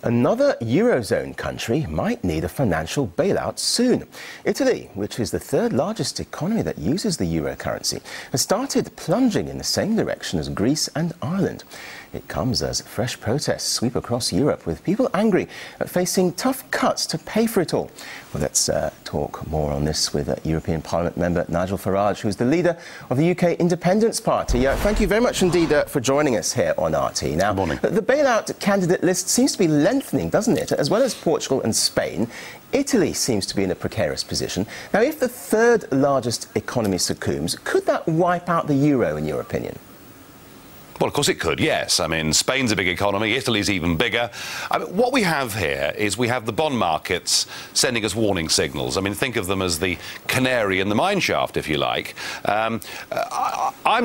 Another Eurozone country might need a financial bailout soon. Italy, which is the third largest economy that uses the euro currency, has started plunging in the same direction as Greece and Ireland. It comes as fresh protests sweep across Europe, with people angry at facing tough cuts to pay for it all. Well, let's talk more on this with European Parliament member Nigel Farage, who's the leader of the UK Independence Party. Thank you very much indeed for joining us here on RT. Now, Good morning. The bailout candidate list seems to be lengthening, doesn't it? As well as Portugal and Spain, Italy seems to be in a precarious position. Now, if the third largest economy succumbs, could that wipe out the euro, in your opinion? Well, of course it could, yes. I mean, Spain's a big economy, Italy's even bigger. I mean, what we have here is we have the bond markets sending us warning signals. I mean, think of them as the canary in the mine shaft, if you like. I'm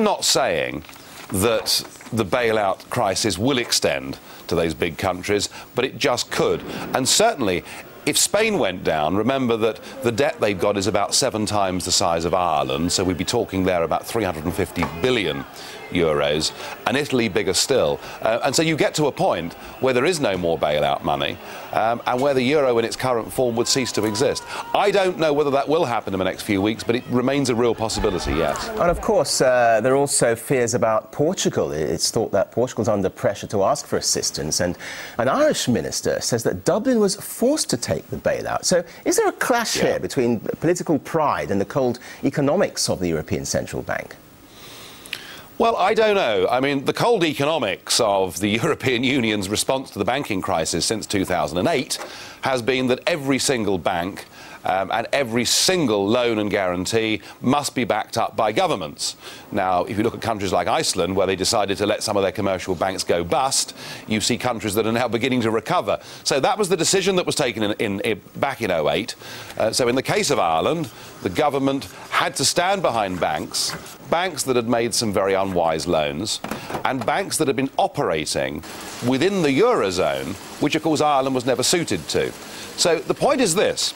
not saying that the bailout crisis will extend to those big countries, but it just could. And certainly, if Spain went down, remember that the debt they've got is about 7 times the size of Ireland, so we'd be talking there about 350 billion euros, and Italy bigger still. And so you get to a point where there is no more bailout money, and where the euro in its current form would cease to exist. I don't know whether that will happen in the next few weeks, but it remains a real possibility, yes. And of course, there are also fears about Portugal. It's thought that Portugal's under pressure to ask for assistance, and an Irish minister says that Dublin was forced to take the bailout. So is there a clash here between political pride and the cold economics of the European Central Bank? Well, I don't know. I mean, the cold economics of the European Union's response to the banking crisis since 2008 has been that every single bank and every single loan and guarantee must be backed up by governments. Now, if you look at countries like Iceland, where they decided to let some of their commercial banks go bust, you see countries that are now beginning to recover. So that was the decision that was taken back in 2008. So in the case of Ireland, the government had to stand behind banks that had made some very unwise loans, and banks that had been operating within the Eurozone, which, of course, Ireland was never suited to. So the point is this.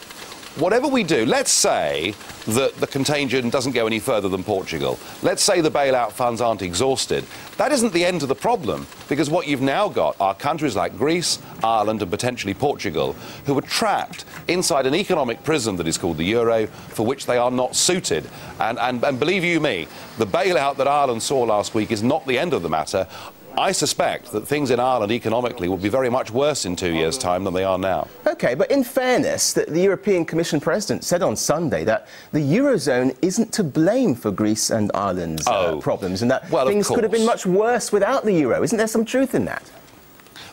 Whatever we do, let's say that the contagion doesn't go any further than Portugal. Let's say the bailout funds aren't exhausted. That isn't the end of the problem, because what you've now got are countries like Greece, Ireland and potentially Portugal, who are trapped inside an economic prison that is called the euro, for which they are not suited. And believe you me, the bailout that Ireland saw last week is not the end of the matter. I suspect that things in Ireland economically will be very much worse in 2 years' time than they are now. OK, but in fairness, the European Commission President said on Sunday that the Eurozone isn't to blame for Greece and Ireland's problems, and that things could have been much worse without the euro. Isn't there some truth in that?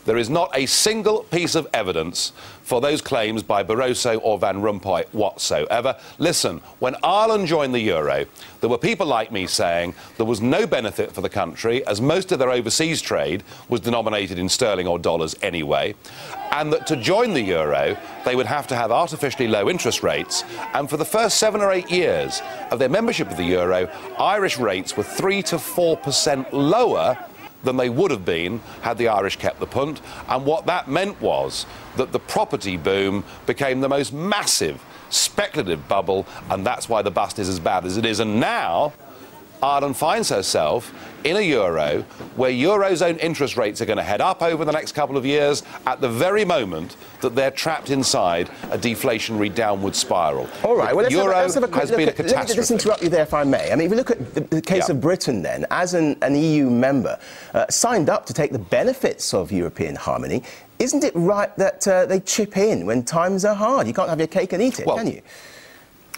There is not a single piece of evidence for those claims by Barroso or Van Rompuy whatsoever. Listen, when Ireland joined the euro, there were people like me saying there was no benefit for the country, as most of their overseas trade was denominated in sterling or dollars anyway, and that to join the euro, they would have to have artificially low interest rates. And for the first 7 or 8 years of their membership of the euro, Irish rates were 3 to 4% lower than they would have been had the Irish kept the punt. And what that meant was that the property boom became the most massive speculative bubble, and that's why the bust is as bad as it is. And now Ireland finds herself in a euro where Eurozone interest rates are going to head up over the next couple of years at the very moment that they're trapped inside a deflationary downward spiral. All right, well, let's have a quick has been a catastrophe. Let me just interrupt you there, if I may. I mean, if we look at the case of Britain, then, as an EU member, signed up to take the benefits of European harmony, isn't it right that they chip in when times are hard? You can't have your cake and eat it, can you?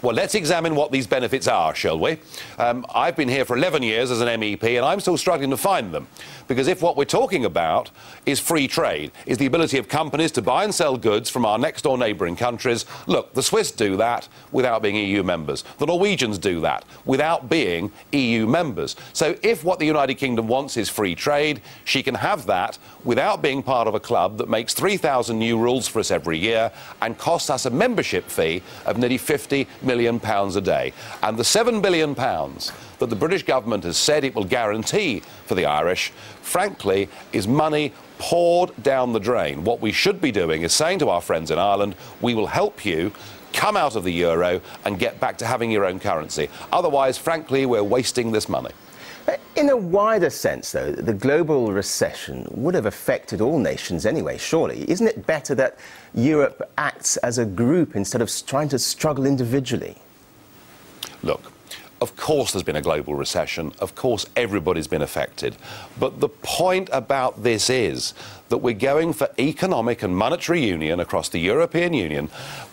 Well, let's examine what these benefits are, shall we? I've been here for 11 years as an MEP, and I'm still struggling to find them. Because if what we're talking about is free trade, is the ability of companies to buy and sell goods from our next-door neighbouring countries, look, the Swiss do that without being EU members. The Norwegians do that without being EU members. So if what the United Kingdom wants is free trade, she can have that without being part of a club that makes 3,000 new rules for us every year and costs us a membership fee of nearly £50 million a day. And the £7 billion that the British government has said it will guarantee for the Irish, frankly, is money poured down the drain. What we should be doing is saying to our friends in Ireland, we will help you come out of the euro and get back to having your own currency. Otherwise, frankly, we're wasting this money. In a wider sense, though, the global recession would have affected all nations anyway, surely. Isn't it better that Europe acts as a group instead of trying to struggle individually? Look, of course there's been a global recession. Of course everybody's been affected. But the point about this is that we're going for economic and monetary union across the European Union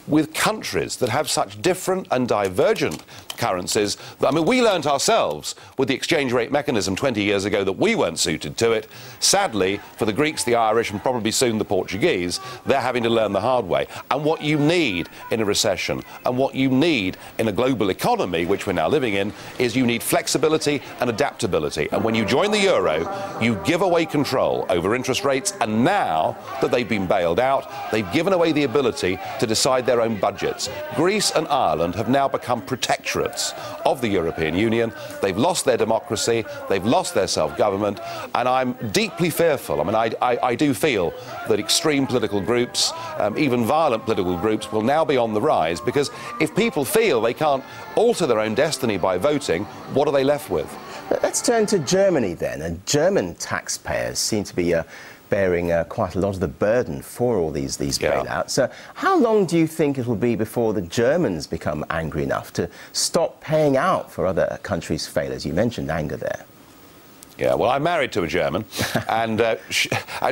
with countries that have such different and divergent currencies. I mean, we learnt ourselves with the exchange rate mechanism 20 years ago that we weren't suited to it. Sadly, for the Greeks, the Irish, and probably soon the Portuguese, they're having to learn the hard way. And what you need in a recession and what you need in a global economy, which we're now living in, is you need flexibility and adaptability. And when you join the euro, you give away control over interest rates, and now that they've been bailed out, they've given away the ability to decide their own budgets. Greece and Ireland have now become protectorates of the European Union. They've lost their democracy, they've lost their self-government, and I'm deeply fearful. I mean, I do feel that extreme political groups, even violent political groups, will now be on the rise, because if people feel they can't alter their own destiny by voting, what are they left with? Let's turn to Germany then. And German taxpayers seem to be bearing quite a lot of the burden for all these bailouts. How long do you think it will be before the Germans become angry enough to stop paying out for other countries' failures? You mentioned anger there. Yeah, well, I'm married to a German, and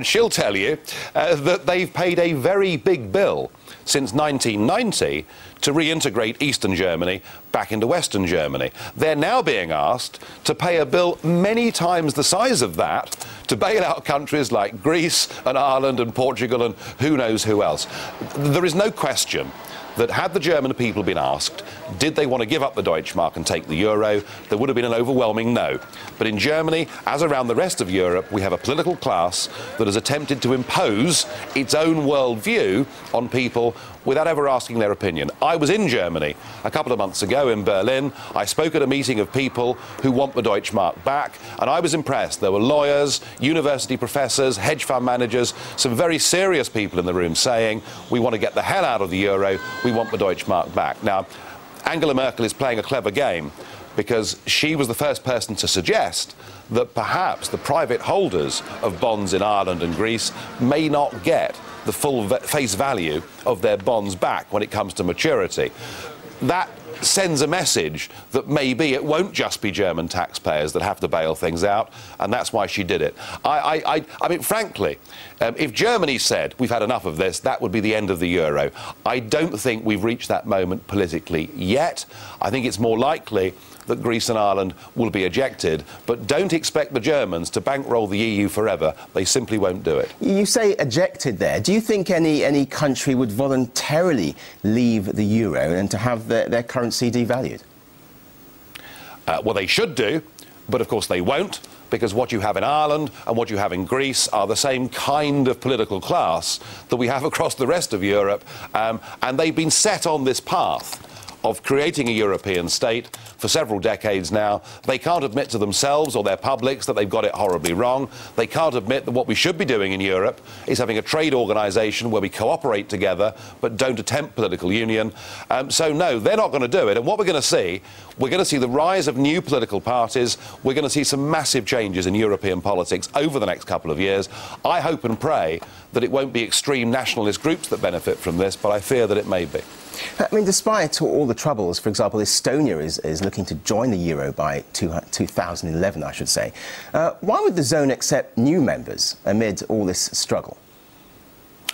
she'll tell you that they've paid a very big bill since 1990 to reintegrate Eastern Germany back into Western Germany. They're now being asked to pay a bill many times the size of that to bail out countries like Greece and Ireland and Portugal and who knows who else. There is no question that had the German people been asked, did they want to give up the Deutschmark and take the euro, there would have been an overwhelming no. But in Germany, as around the rest of Europe, we have a political class that has attempted to impose its own worldview on people without ever asking their opinion. I was in Germany a couple of months ago in Berlin. I spoke at a meeting of people who want the Deutschmark back, and I was impressed. There were lawyers, university professors, hedge fund managers, some very serious people in the room saying, we want to get the hell out of the euro, we want the Deutschmark back. Now, Angela Merkel is playing a clever game, because she was the first person to suggest that perhaps the private holders of bonds in Ireland and Greece may not get the full face value of their bonds back when it comes to maturity. That sends a message that maybe it won't just be German taxpayers that have to bail things out, and that's why she did it. I mean, frankly, if Germany said, we've had enough of this, that would be the end of the euro. I don't think we've reached that moment politically yet. I think it's more likely that Greece and Ireland will be ejected, but don't expect the Germans to bankroll the EU forever. They simply won't do it. You say ejected there. Do you think any country would voluntarily leave the euro and to have their currency devalued? Well, they should do, but of course they won't, because what you have in Ireland and what you have in Greece are the same kind of political class that we have across the rest of Europe, and they've been set on this path of creating a European state for several decades now. They can't admit to themselves or their publics that they've got it horribly wrong. They can't admit that what we should be doing in Europe is having a trade organisation where we cooperate together but don't attempt political union. So no, they're not going to do it. And what we're going to see the rise of new political parties. We're going to see some massive changes in European politics over the next couple of years. I hope and pray that it won't be extreme nationalist groups that benefit from this, but I fear that it may be. I mean, despite all the troubles, for example, Estonia is looking to join the euro by 2011, I should say. Why would the zone accept new members amid all this struggle?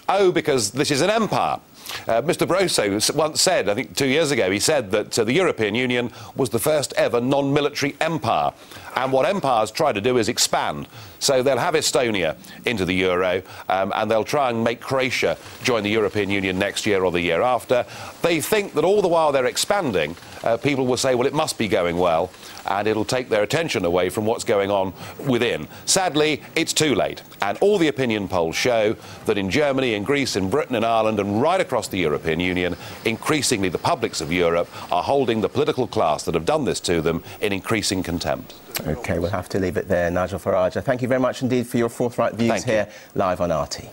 Oh, because this is an empire. Mr. Barroso once said, I think 2 years ago, he said that the European Union was the first ever non-military empire. And what empires try to do is expand. So they'll have Estonia into the euro, and they'll try and make Croatia join the European Union next year or the year after. They think that all the while they're expanding, people will say, well, it must be going well, and it'll take their attention away from what's going on within. Sadly, it's too late. And all the opinion polls show that in Germany, in Greece, in Britain, in Ireland, and right across the European Union, increasingly the publics of Europe are holding the political class that have done this to them in increasing contempt. OK, we'll have to leave it there. Nigel Farage, thank you very much indeed for your forthright views here live on RT.